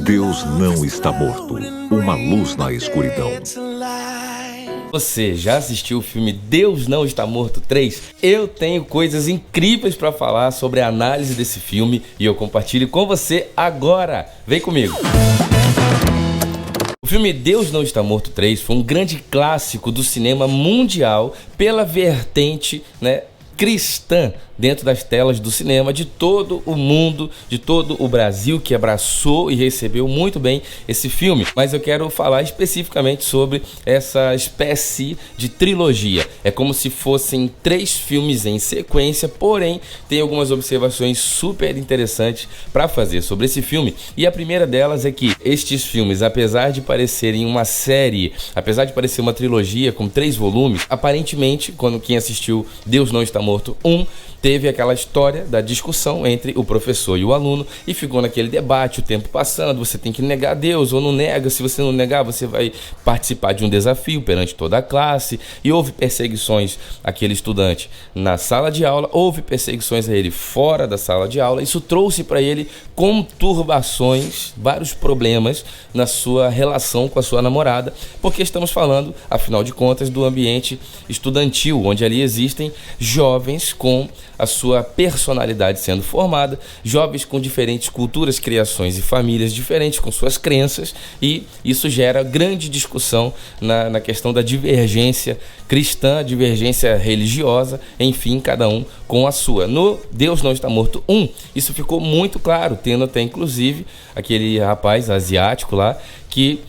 Deus não está morto. Uma luz na escuridão. Você já assistiu o filme Deus Não Está Morto 3? Eu tenho coisas incríveis para falar sobre a análise desse filme e eu compartilho com você agora. Vem comigo! O filme Deus Não Está Morto 3 foi um grande clássico do cinema mundial pela vertente, cristã dentro das telas do cinema de todo o mundo, de todo o Brasil, que abraçou e recebeu muito bem esse filme. Mas eu quero falar especificamente sobre essa espécie de trilogia. É como se fossem 3 filmes em sequência, porém tem algumas observações super interessantes para fazer sobre esse filme. E a primeira delas é que estes filmes, apesar de parecerem uma série, apesar de parecer uma trilogia com 3 volumes, aparentemente, quando quem assistiu Deus Não Está Morto 1, teve aquela história da discussão entre o professor e o aluno e ficou naquele debate, o tempo passando, você tem que negar Deus ou não nega, se você não negar você vai participar de um desafio perante toda a classe, e houve perseguições àquele estudante na sala de aula, houve perseguições a ele fora da sala de aula. Isso trouxe para ele conturbações, vários problemas na sua relação com a sua namorada, porque estamos falando, afinal de contas, do ambiente estudantil, onde ali existem jovens com a sua personalidade sendo formada, jovens com diferentes culturas, criações e famílias diferentes, com suas crenças, e isso gera grande discussão na questão da divergência cristã, divergência religiosa, enfim, cada um com a sua. No Deus Não Está Morto 1, isso ficou muito claro, tendo até inclusive aquele rapaz asiático lá que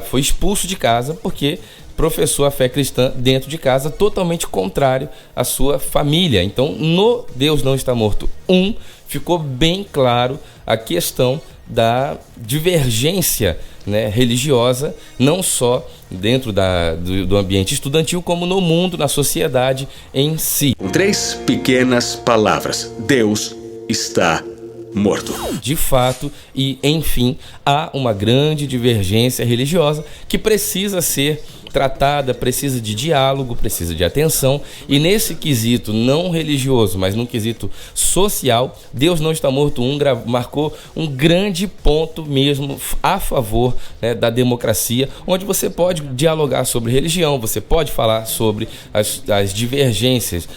foi expulso de casa porque professou a fé cristã dentro de casa, totalmente contrário à sua família. Então, no Deus Não Está Morto 1, ficou bem claro a questão da divergência religiosa, não só dentro do ambiente estudantil, como no mundo, na sociedade em si. Com 3 pequenas palavras: Deus está morto. De fato, e enfim, há uma grande divergência religiosa que precisa ser tratada, precisa de diálogo, precisa de atenção, e nesse quesito não religioso, mas num quesito social, Deus Não Está Morto 1 marcou um grande ponto mesmo a favor da democracia, onde você pode dialogar sobre religião, você pode falar sobre as divergências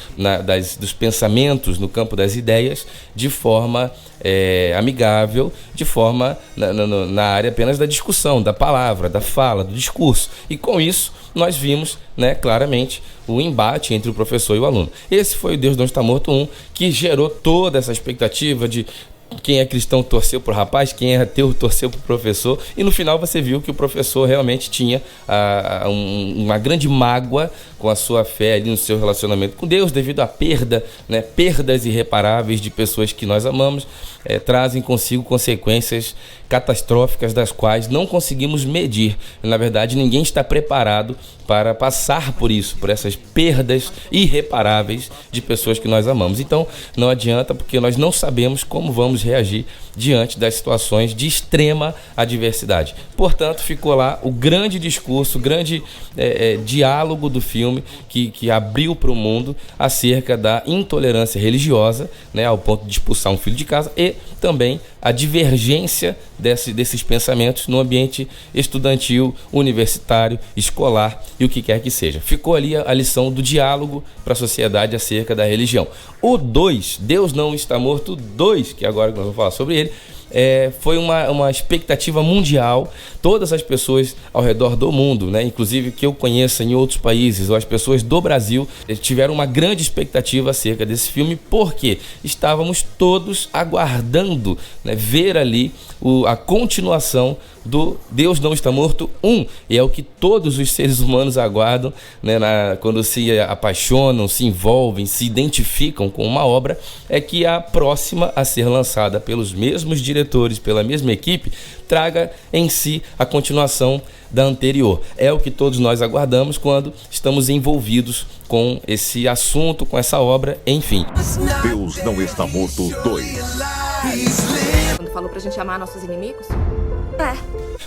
dos pensamentos no campo das ideias de forma amigável, de forma na área apenas da discussão, da palavra, da fala, do discurso. E com isso nós vimos claramente o embate entre o professor e o aluno. Esse foi o Deus Não Está Morto 1, que gerou toda essa expectativa de quem é cristão torceu pro rapaz, quem é ateu torceu pro professor, e no final você viu que o professor realmente tinha uma grande mágoa com a sua fé ali no seu relacionamento com Deus, devido à perdas irreparáveis de pessoas que nós amamos, trazem consigo consequências catastróficas das quais não conseguimos medir. Na verdade, ninguém está preparado para passar por isso, por essas perdas irreparáveis de pessoas que nós amamos. Então, não adianta, porque nós não sabemos como vamos reagir diante das situações de extrema adversidade. Portanto, ficou lá o grande discurso, o grande diálogo do filme que abriu para o mundo acerca da intolerância religiosa, ao ponto de expulsar um filho de casa, e também a divergência desses pensamentos no ambiente estudantil, universitário, escolar e o que quer que seja. Ficou ali a lição do diálogo para a sociedade acerca da religião. O 2, Deus Não Está Morto 2, que agora nós vamos falar sobre ele, foi uma expectativa mundial. Todas as pessoas ao redor do mundo, inclusive que eu conheça em outros países, ou as pessoas do Brasil, tiveram uma grande expectativa acerca desse filme, porque estávamos todos aguardando ver ali a continuação do Deus Não Está Morto 1, e é o que todos os seres humanos aguardam, quando se apaixonam, se envolvem, se identificam com uma obra, é que a próxima a ser lançada pelos mesmos diretores, pela mesma equipe, traga em si a continuação da anterior. É o que todos nós aguardamos quando estamos envolvidos com esse assunto, com essa obra, enfim. Deus Não Está Morto 2. Quando falou pra gente amar nossos inimigos?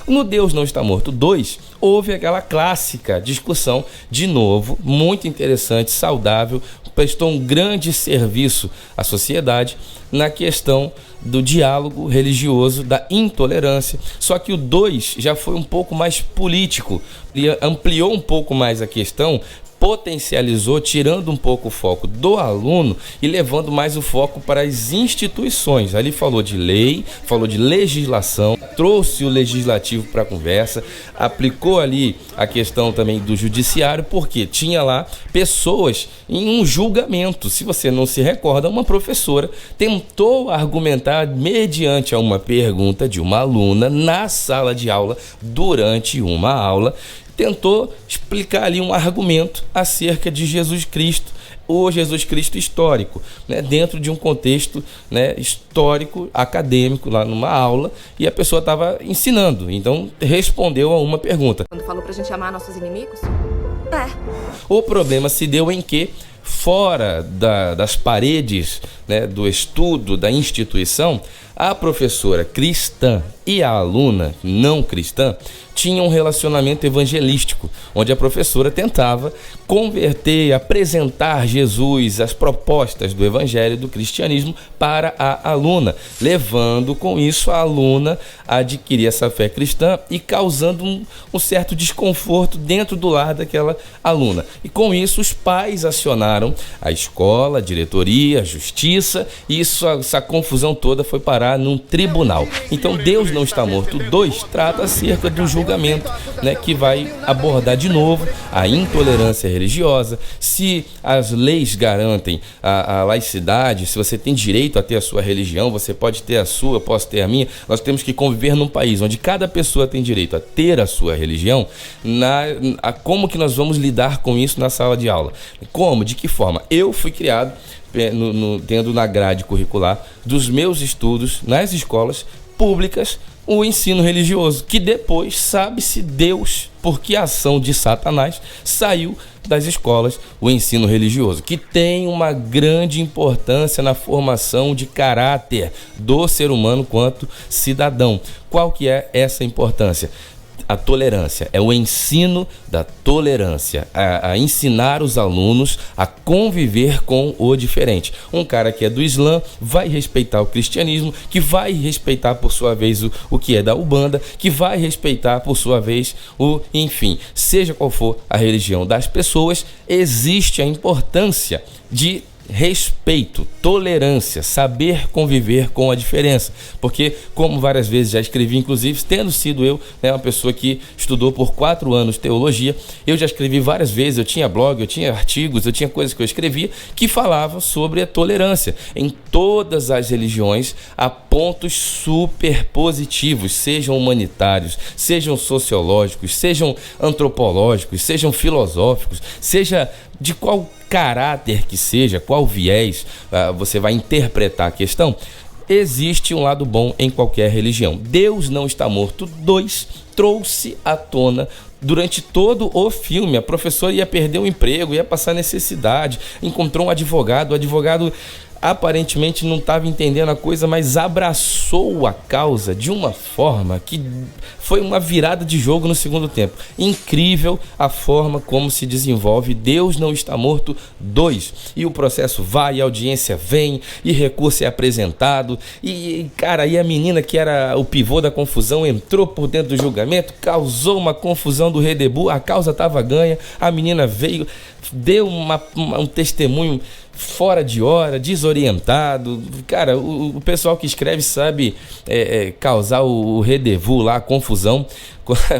No Deus Não Está Morto 2, houve aquela clássica discussão, de novo, muito interessante, saudável, prestou um grande serviço à sociedade na questão do diálogo religioso, da intolerância. Só que o 2 já foi um pouco mais político, ele ampliou um pouco mais a questão, potencializou, tirando um pouco o foco do aluno e levando mais o foco para as instituições. Ali falou de lei, falou de legislação, trouxe o legislativo para a conversa, aplicou ali a questão também do judiciário, porque tinha lá pessoas em um julgamento. Se você não se recorda, uma professora tentou argumentar mediante a uma pergunta de uma aluna na sala de aula, durante uma aula, tentou explicar ali um argumento acerca de Jesus Cristo, o Jesus Cristo histórico, né, dentro de um contexto, né, histórico, acadêmico, lá numa aula, e a pessoa estava ensinando, então respondeu a uma pergunta. Quando falou pra gente amar nossos inimigos? O problema se deu em que, fora das paredes, né, do estudo, da instituição, a professora cristã e a aluna não cristã tinham um relacionamento evangelístico, onde a professora tentava converter, apresentar Jesus, as propostas do evangelho, do cristianismo, para a aluna, levando com isso a aluna a adquirir essa fé cristã e causando um certo desconforto dentro do lar daquela aluna. E com isso os pais acionaram a escola, a diretoria, a justiça, e essa confusão toda foi parar num tribunal. Então Deus não está morto 2 trata acerca do julgamento, né, que vai abordar de novo a intolerância religiosa, se as leis garantem a laicidade, se você tem direito a ter a sua religião, você pode ter a sua, eu posso ter a minha. Nós temos que conviver num país onde cada pessoa tem direito a ter a sua religião. Como que nós vamos lidar com isso na sala de aula? Como? De que forma? Eu fui criado tendo na grade curricular dos meus estudos nas escolas públicas o ensino religioso, que depois sabe-se Deus por que ação de Satanás saiu das escolas o ensino religioso, que tem uma grande importância na formação de caráter do ser humano quanto cidadão. Qual que é essa importância? A tolerância, é o ensino da tolerância, a ensinar os alunos a conviver com o diferente. Um cara que é do Islã vai respeitar o cristianismo, que vai respeitar por sua vez o que é da Umbanda, que vai respeitar por sua vez enfim, seja qual for a religião das pessoas, existe a importância de respeito, tolerância, saber conviver com a diferença, porque, como várias vezes já escrevi, inclusive tendo sido eu, né, uma pessoa que estudou por 4 anos teologia, eu já escrevi várias vezes, eu tinha blog, eu tinha artigos, eu tinha coisas que eu escrevia que falavam sobre a tolerância. Em todas as religiões há pontos super positivos, sejam humanitários, sejam sociológicos, sejam antropológicos, sejam filosóficos, seja de qual caráter que seja, qual viés você vai interpretar a questão, existe um lado bom em qualquer religião. Deus não está morto 2 trouxe à tona durante todo o filme. A professora ia perder o emprego, ia passar necessidade, encontrou um advogado, o advogado aparentemente não estava entendendo a coisa, mas abraçou a causa de uma forma que foi uma virada de jogo no segundo tempo. Incrível a forma como se desenvolve Deus Não Está Morto 2. E o processo vai, a audiência vem, e recurso é apresentado, e cara, e a menina que era o pivô da confusão entrou por dentro do julgamento, causou uma confusão do redebu, a causa estava ganha, a menina veio, deu um testemunho fora de hora, desorientado. Cara, o pessoal que escreve sabe causar o redevu lá, a confusão,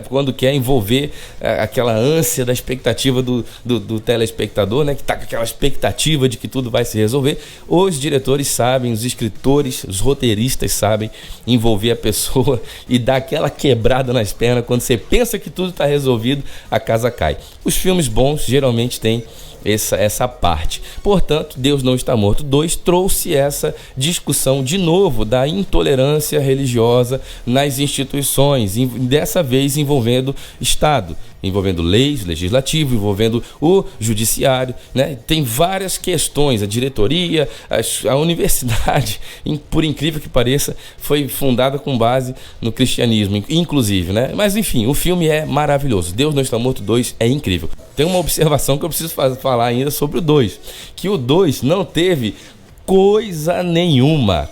quando quer envolver aquela ânsia da expectativa do telespectador, né, que está com aquela expectativa de que tudo vai se resolver. Os diretores sabem, os escritores, os roteiristas sabem envolver a pessoa e dar aquela quebrada nas pernas. Quando você pensa que tudo está resolvido, a casa cai. Os filmes bons geralmente têm essa parte. Portanto, Deus Não Está Morto 2 trouxe essa discussão de novo da intolerância religiosa nas instituições, dessa vez envolvendo Estado, envolvendo leis, legislativo, envolvendo o judiciário, né? Tem várias questões, a diretoria, a universidade, por incrível que pareça, foi fundada com base no cristianismo, inclusive, né? Mas enfim, o filme é maravilhoso. Deus Não Está Morto 2 é incrível. Tem uma observação que eu preciso falar falar ainda sobre o 2, que o 2 não teve coisa nenhuma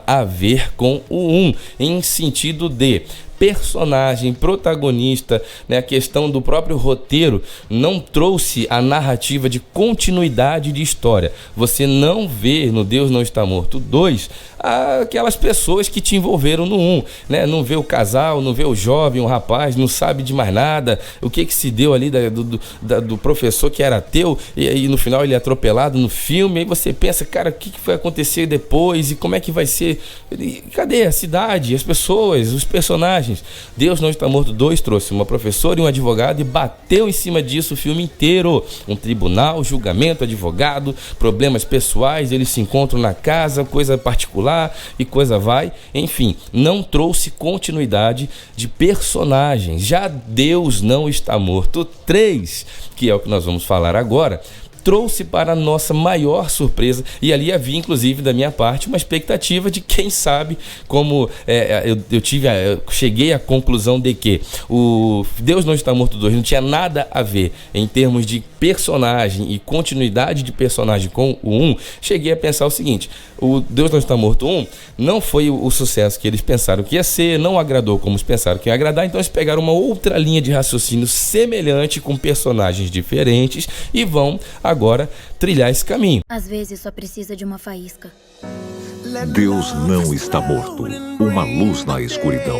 a ver com o 1, em sentido de personagem, protagonista, né, a questão do próprio roteiro não trouxe a narrativa de continuidade de história. Você não vê no Deus Não Está Morto 2 aquelas pessoas que te envolveram no 1, né? Não vê o casal, não vê o jovem, o rapaz, não sabe de mais nada, o que se deu ali do professor que era ateu e no final ele é atropelado no filme. Aí você pensa, cara, o que vai acontecer depois e como é que vai ser? Cadê a cidade, as pessoas, os personagens? Deus Não Está Morto 2 trouxe uma professora e um advogado e bateu em cima disso o filme inteiro. Um tribunal, julgamento, advogado, problemas pessoais, eles se encontram na casa, coisa particular e coisa vai. Enfim, não trouxe continuidade de personagens. Já Deus Não Está Morto 3, que é o que nós vamos falar agora, trouxe para a nossa maior surpresa, e ali havia inclusive da minha parte uma expectativa de quem sabe como eu cheguei à conclusão de que o Deus Não Está Morto 2 não tinha nada a ver em termos de personagem e continuidade de personagem com o 1. Cheguei a pensar o seguinte: o Deus Não Está Morto 1 não foi o sucesso que eles pensaram que ia ser, não agradou como eles pensaram que ia agradar, então eles pegaram uma outra linha de raciocínio semelhante com personagens diferentes e vão agora trilhar esse caminho. Às vezes só precisa de uma faísca. Deus não está morto. Uma luz na escuridão.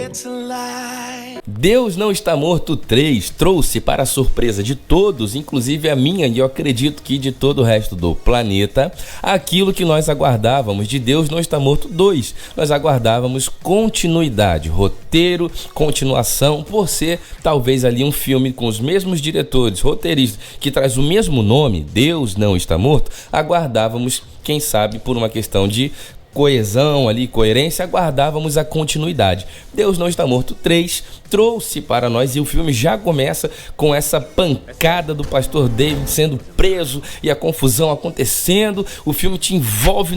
Deus Não Está Morto 3 trouxe para a surpresa de todos, inclusive a minha e eu acredito que de todo o resto do planeta, aquilo que nós aguardávamos de Deus Não Está Morto 2. Nós aguardávamos continuidade, roteiro, continuação, por ser talvez ali um filme com os mesmos diretores, roteiristas, que traz o mesmo nome, Deus Não Está Morto. Aguardávamos, quem sabe, por uma questão de coesão ali, coerência, aguardávamos a continuidade. Deus Não Está Morto 3 trouxe para nós, e o filme já começa com essa pancada do pastor David sendo preso e a confusão acontecendo. O filme te envolve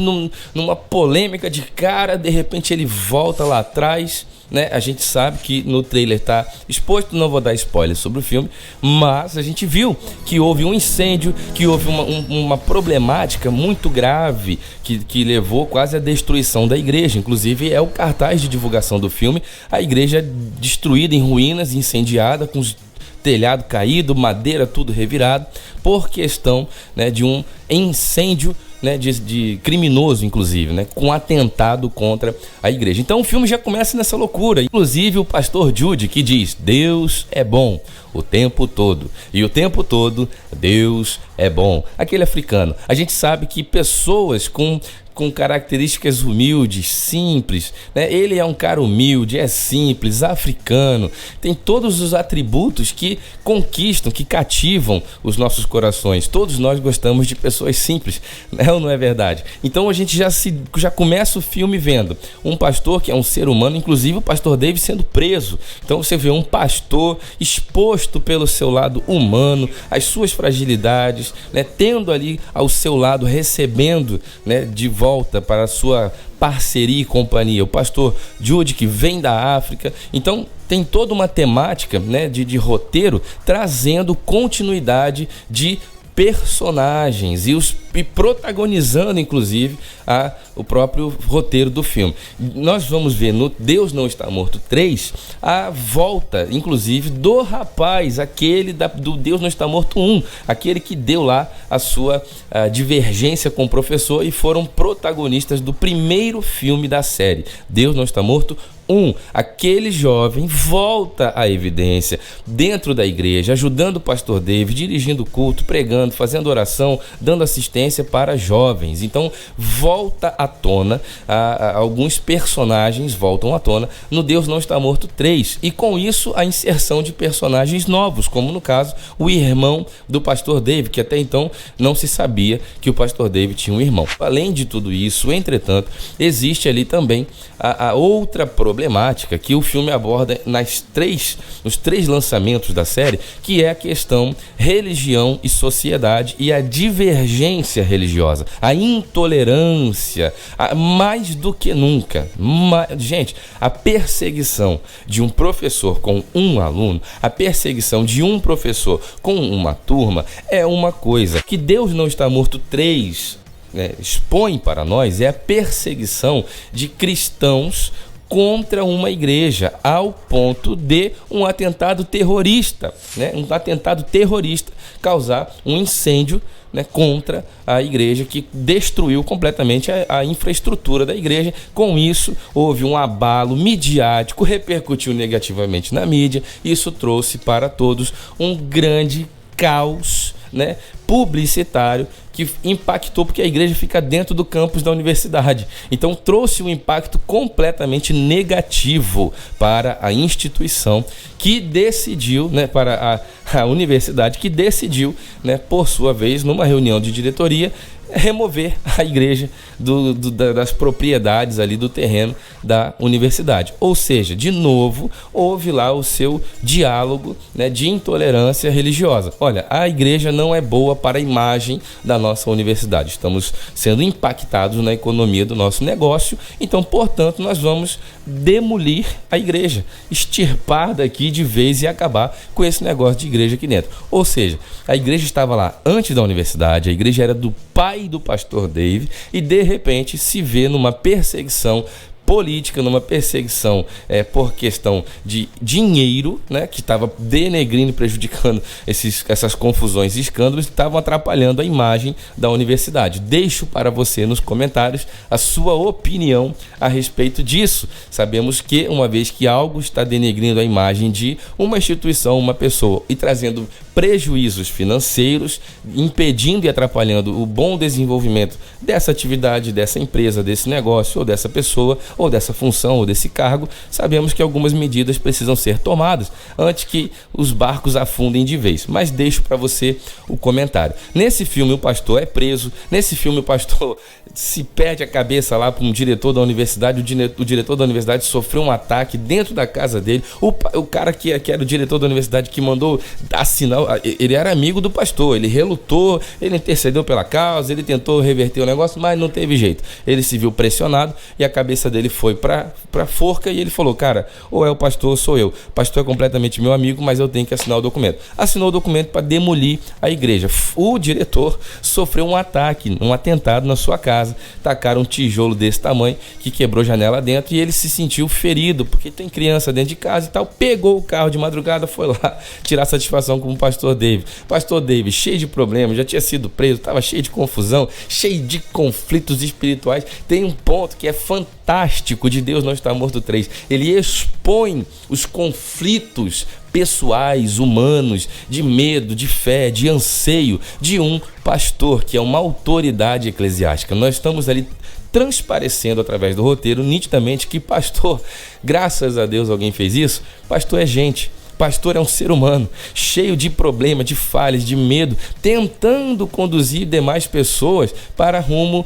numa polêmica de cara, de repente ele volta lá atrás, né? A gente sabe que no trailer está exposto, não vou dar spoiler sobre o filme, mas a gente viu que houve um incêndio, que houve uma problemática muito grave que levou quase à destruição da igreja. Inclusive é o cartaz de divulgação do filme, a igreja destruída em ruínas, incendiada, com os telhado caído, madeira tudo revirado, por questão, né, de um incêndio, né, de criminoso, inclusive, né, com atentado contra a igreja. Então o filme já começa nessa loucura. Inclusive o pastor Jude, que diz: Deus é bom o tempo todo, e o tempo todo Deus é bom. Aquele africano. A gente sabe que pessoas com características humildes, simples, né? Ele é um cara humilde, é simples, africano, tem todos os atributos que conquistam, que cativam os nossos corações. Todos nós gostamos de pessoas simples, né? Ou não é verdade? Então a gente já começa o filme vendo um pastor que é um ser humano, inclusive o pastor David sendo preso. Então você vê um pastor exposto pelo seu lado humano, as suas fragilidades, né? Tendo ali ao seu lado, recebendo, né, de volta para a sua parceria e companhia o pastor Jude, que vem da África. Então tem toda uma temática, né, de roteiro, trazendo continuidade de personagens e protagonizando inclusive o próprio roteiro do filme. Nós vamos ver no Deus Não Está Morto 3 a volta inclusive do rapaz, aquele do Deus Não Está Morto 1, aquele que deu lá a sua divergência com o professor e foram protagonistas do primeiro filme da série, Deus Não Está Morto 1. Aquele jovem volta à evidência dentro da igreja, ajudando o pastor David, dirigindo o culto, pregando, fazendo oração, dando assistência para jovens. Então volta à tona, alguns personagens voltam à tona no Deus Não Está Morto 3, e com isso a inserção de personagens novos, como no caso o irmão do pastor David, que até então não se sabia que o pastor David tinha um irmão. Além de tudo isso, entretanto, existe ali também a outra problemática que o filme aborda nos três lançamentos da série, que é a questão religião e sociedade e a divergência religiosa, a intolerância, mais do que nunca. Gente, a perseguição de um professor com um aluno, a perseguição de um professor com uma turma é uma coisa. Que Deus Não Está Morto 3 expõe para nós é a perseguição de cristãos contra uma igreja, ao ponto de um atentado terrorista, um atentado terrorista causar um incêndio contra a igreja, que destruiu completamente a infraestrutura da igreja. Com isso, houve um abalo midiático, repercutiu negativamente na mídia. Isso trouxe para todos um grande caos publicitário, que impactou, porque a igreja fica dentro do campus da universidade. Então trouxe um impacto completamente negativo para a instituição, que decidiu, para a universidade, que decidiu, por sua vez, numa reunião de diretoria, remover a igreja das propriedades ali do terreno da universidade. Ou seja, de novo, houve lá o seu diálogo de intolerância religiosa. Olha, a igreja não é boa para a imagem da nossa universidade. Estamos sendo impactados na economia do nosso negócio, então, portanto, nós vamos demolir a igreja, extirpar daqui de vez e acabar com esse negócio de igreja aqui dentro. Ou seja, a igreja estava lá antes da universidade, a igreja era do pai do pastor Dave, e de repente se vê numa perseguição política, numa perseguição por questão de dinheiro, que estava denegrindo, prejudicando essas confusões e escândalos, que estavam atrapalhando a imagem da universidade. Deixo para você nos comentários a sua opinião a respeito disso. Sabemos que, uma vez que algo está denegrindo a imagem de uma instituição, uma pessoa, e trazendo prejuízos financeiros, impedindo e atrapalhando o bom desenvolvimento dessa atividade, dessa empresa, desse negócio, ou dessa pessoa, ou dessa função, ou desse cargo, sabemos que algumas medidas precisam ser tomadas antes que os barcos afundem de vez. Mas deixo para você o comentário. Nesse filme o pastor é preso, nesse filme o pastor se perde a cabeça lá para um diretor da universidade, o diretor da universidade sofreu um ataque dentro da casa dele, o cara que era o diretor da universidade, que mandou assinar, ele era amigo do pastor, ele relutou, ele intercedeu pela causa, ele tentou reverter o negócio, mas não teve jeito. Ele se viu pressionado e a cabeça dele foi para forca, e ele falou: cara, ou é o pastor ou sou eu. O pastor é completamente meu amigo, mas eu tenho que assinar o documento. Assinou o documento para demolir a igreja. O diretor sofreu um ataque, um atentado na sua casa. Tacaram um tijolo desse tamanho que quebrou janela dentro, e ele se sentiu ferido, porque tem criança dentro de casa e tal. Pegou o carro de madrugada, foi lá tirar satisfação com o pastor Dave. Pastor Dave, cheio de problemas, já tinha sido preso, estava cheio de confusão, cheio de conflitos espirituais. Tem um ponto que é fantástico de Deus Não Está Morto 3. Ele expõe os conflitos pessoais, humanos, de medo, de fé, de anseio de um pastor, que é uma autoridade eclesiástica. Nós estamos ali transparecendo através do roteiro nitidamente que pastor, graças a Deus alguém fez isso, pastor é gente. Pastor é um ser humano, cheio de problemas, de falhas, de medo, tentando conduzir demais pessoas para rumo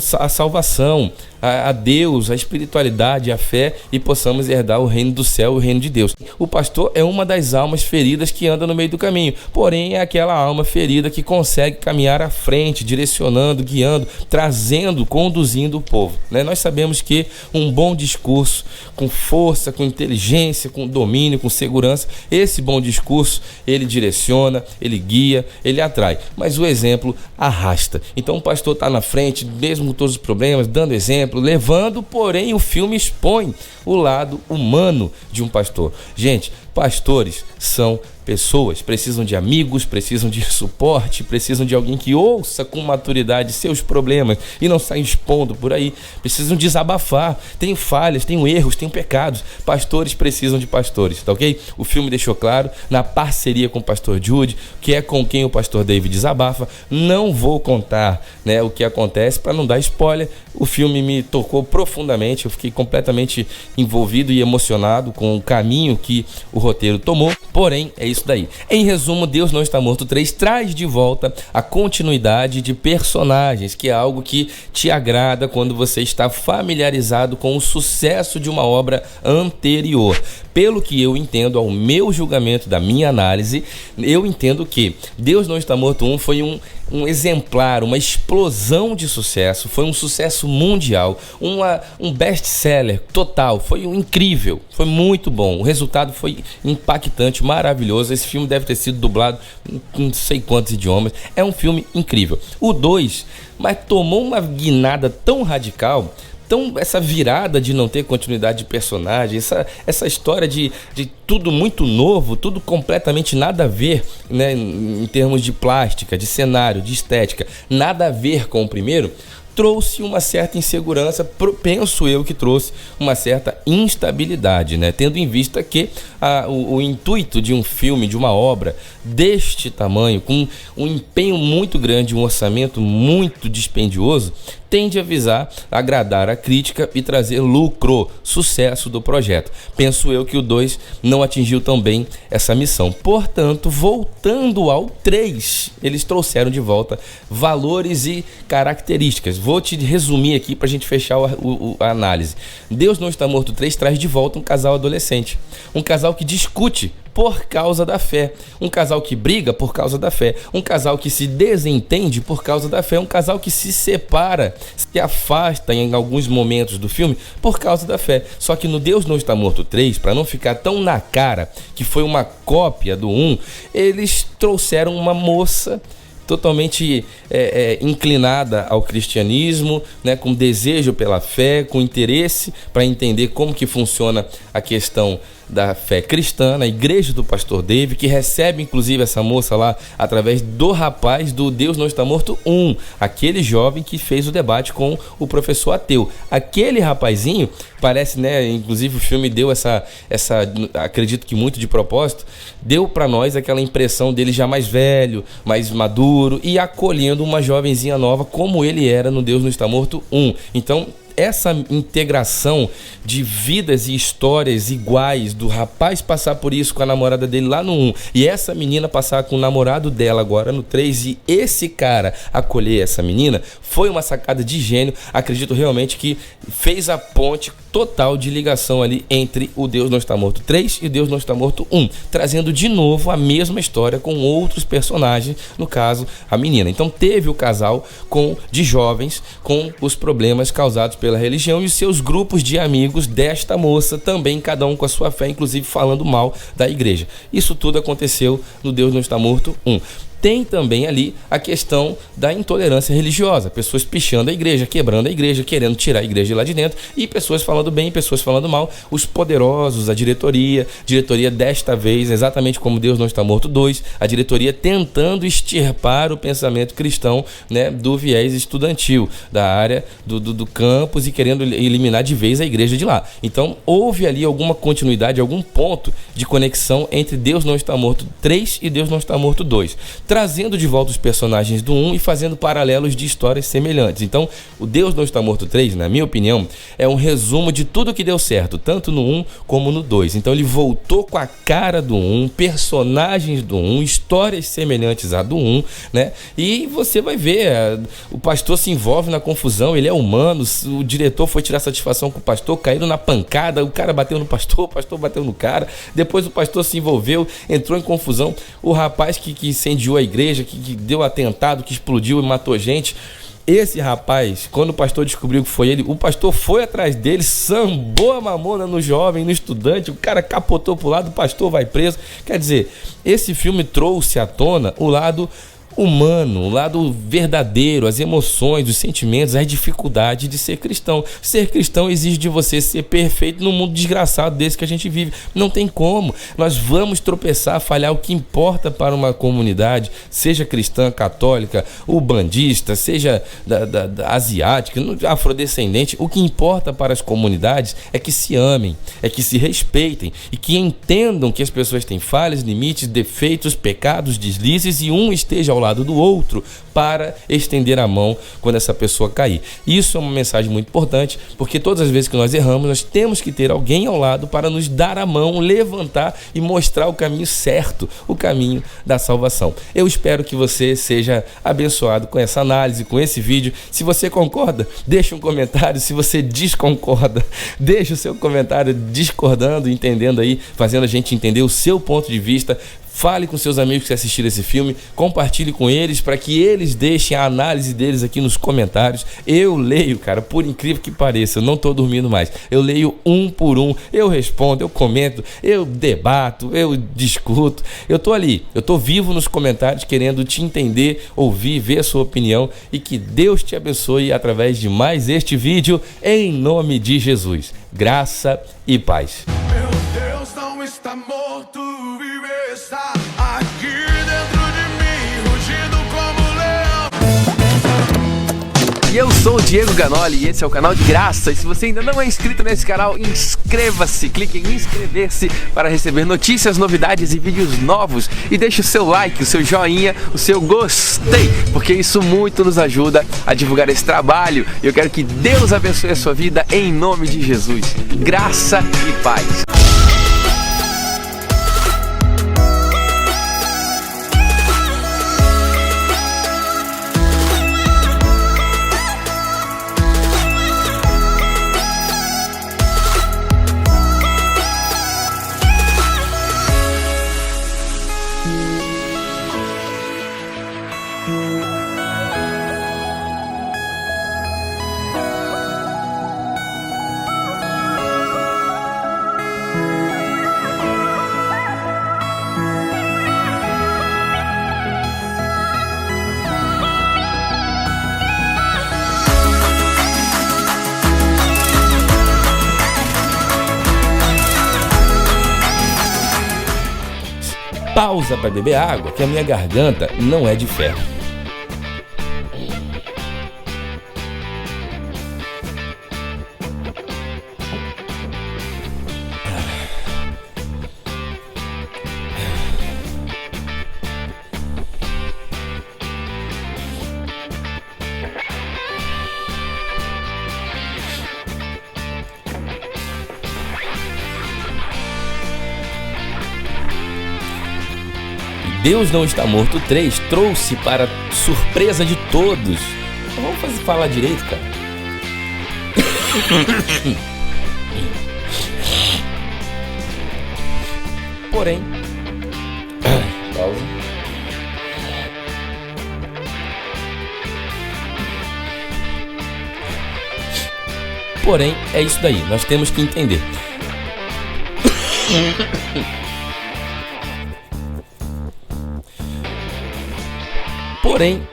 à salvação, a Deus, a espiritualidade, a fé, e possamos herdar o reino do céu, o reino de Deus. O pastor é uma das almas feridas que anda no meio do caminho, porém é aquela alma ferida que consegue caminhar à frente, direcionando, guiando, trazendo, conduzindo o povo. Nós sabemos que um bom discurso, com força, com inteligência, com domínio, com segurança, esse bom discurso, ele direciona, ele guia, ele atrai, mas o exemplo arrasta. Então o pastor está na frente, mesmo com todos os problemas, dando exemplo, levando, porém o filme expõe o lado humano de um pastor. Gente, pastores são pessoas, precisam de amigos, precisam de suporte, precisam de alguém que ouça com maturidade seus problemas e não saia expondo por aí. Precisam desabafar. Tenho falhas, tenho erros, tenho pecados. Pastores precisam de pastores, tá ok? O filme deixou claro, na parceria com o pastor Jude, que é com quem o pastor David desabafa. Não vou contar, o que acontece para não dar spoiler. O filme me tocou profundamente, eu fiquei completamente envolvido e emocionado com o caminho que o roteiro tomou. Porém, é isso daí. Em resumo, Deus Não Está Morto 3 traz de volta a continuidade de personagens, que é algo que te agrada quando você está familiarizado com o sucesso de uma obra anterior. Pelo que eu entendo, ao meu julgamento, da minha análise, eu entendo que Deus Não Está Morto 1 foi um um exemplar, uma explosão de sucesso, foi um sucesso mundial, um best-seller total, foi incrível, foi muito bom, o resultado foi impactante, maravilhoso. Esse filme deve ter sido dublado em não sei quantos idiomas, é um filme incrível. O 2, mas tomou uma guinada tão radical, essa virada de não ter continuidade de personagem, essa história de tudo muito novo, tudo completamente nada a ver, né, em termos de plástica, de cenário, de estética, nada a ver com o primeiro, trouxe uma certa insegurança, penso eu que trouxe uma certa instabilidade, né? Tendo em vista que o intuito de um filme, de uma obra deste tamanho, com um empenho muito grande, um orçamento muito dispendioso, tende a visar agradar a crítica e trazer lucro, sucesso do projeto. Penso eu que o 2 não atingiu tão bem essa missão. Portanto, voltando ao 3, eles trouxeram de volta valores e características. Vou te resumir aqui para a gente fechar a análise. Deus Não Está Morto 3 traz de volta um casal adolescente. Um casal que discute por causa da fé, um casal que briga por causa da fé, um casal que se desentende por causa da fé, um casal que se separa, se afasta em alguns momentos do filme por causa da fé. Só que no Deus Não Está Morto 3, para não ficar tão na cara que foi uma cópia do 1, eles trouxeram uma moça totalmente inclinada ao cristianismo, né, com desejo pela fé, com interesse para entender como que funciona a questão da fé cristã, na igreja do pastor Dave, que recebe inclusive essa moça lá através do rapaz do Deus Não Está Morto 1, aquele jovem que fez o debate com o professor ateu. Aquele rapazinho parece, né, inclusive o filme deu essa acredito que muito de propósito, deu para nós aquela impressão dele já mais velho, mais maduro e acolhendo uma jovenzinha nova como ele era no Deus Não Está Morto 1. Então, essa integração de vidas e histórias iguais, do rapaz passar por isso com a namorada dele lá no 1 e essa menina passar com o namorado dela agora no 3 e esse cara acolher essa menina, foi uma sacada de gênio. Acredito realmente que fez a ponte total de ligação ali entre o Deus Não Está Morto 3 e o Deus Não Está Morto 1, trazendo de novo a mesma história com outros personagens, no caso a menina. Então teve o casal de jovens com os problemas causados pela religião e os seus grupos de amigos desta moça, também cada um com a sua fé, inclusive falando mal da igreja. Isso tudo aconteceu no Deus Não Está Morto 1. Tem também ali a questão da intolerância religiosa, pessoas pichando a igreja, quebrando a igreja, querendo tirar a igreja de lá de dentro, e pessoas falando bem, pessoas falando mal, os poderosos, a diretoria desta vez, exatamente como Deus Não Está Morto 2, a diretoria tentando extirpar o pensamento cristão, né, do viés estudantil, da área do campus, e querendo eliminar de vez a igreja de lá. Então houve ali alguma continuidade, algum ponto de conexão entre Deus Não Está Morto 3 e Deus Não Está Morto 2. Trazendo de volta os personagens do 1 e fazendo paralelos de histórias semelhantes. Então, o Deus Não Está Morto 3, na minha opinião, é um resumo de tudo que deu certo, tanto no 1 como no 2. Então, ele voltou com a cara do 1, personagens do 1, histórias semelhantes à do 1, né? E você vai ver, o pastor se envolve na confusão, ele é humano, o diretor foi tirar satisfação com o pastor, caíram na pancada, o cara bateu no pastor, o pastor bateu no cara, depois o pastor se envolveu, entrou em confusão, o rapaz que incendiou a igreja, que deu atentado, que explodiu e matou gente. Esse rapaz, quando o pastor descobriu que foi ele, o pastor foi atrás dele, sambou a mamona no jovem, no estudante, o cara capotou pro lado, o pastor vai preso. Quer dizer, esse filme trouxe à tona o lado humano, o lado verdadeiro, as emoções, os sentimentos, a dificuldade de ser cristão. Ser cristão exige de você ser perfeito num mundo desgraçado desse que a gente vive. Não tem como. Nós vamos tropeçar, falhar. O que importa para uma comunidade, seja cristã, católica, ubandista, seja da asiática, afrodescendente, o que importa para as comunidades é que se amem, é que se respeitem e que entendam que as pessoas têm falhas, limites, defeitos, pecados, deslizes e um esteja ao lado do outro para estender a mão quando essa pessoa cair. Isso é uma mensagem muito importante, porque todas as vezes que nós erramos, nós temos que ter alguém ao lado para nos dar a mão, levantar e mostrar o caminho certo, o caminho da salvação. Eu espero que você seja abençoado com essa análise, com esse vídeo. Se você concorda, deixa um comentário. Se você desconcorda, deixa o seu comentário discordando, entendendo aí, fazendo a gente entender o seu ponto de vista. Fale com seus amigos que assistiram esse filme, compartilhe com eles para que eles deixem a análise deles aqui nos comentários. Eu leio, cara, por incrível que pareça, eu não tô dormindo mais. Eu leio um por um, eu respondo, eu comento, eu debato, eu discuto. Eu tô ali, eu tô vivo nos comentários querendo te entender, ouvir, ver a sua opinião e que Deus te abençoe através de mais este vídeo, em nome de Jesus. Graça e paz. Meu Deus não está morto, vive, está aqui dentro de mim, rugindo como leão. E eu sou o Diego Ganoli e esse é o canal de Graça. E se você ainda não é inscrito nesse canal, inscreva-se, clique em inscrever-se para receber notícias, novidades e vídeos novos. E deixe o seu like, o seu joinha, o seu gostei, porque isso muito nos ajuda a divulgar esse trabalho. E eu quero que Deus abençoe a sua vida em nome de Jesus. Graça e paz. Pausa para beber água, que a minha garganta não é de ferro. Deus Não Está Morto 3 trouxe para surpresa de todos. Vamos falar direito, cara. Porém, pausa. Porém, é isso daí. Nós temos que entender. Porém,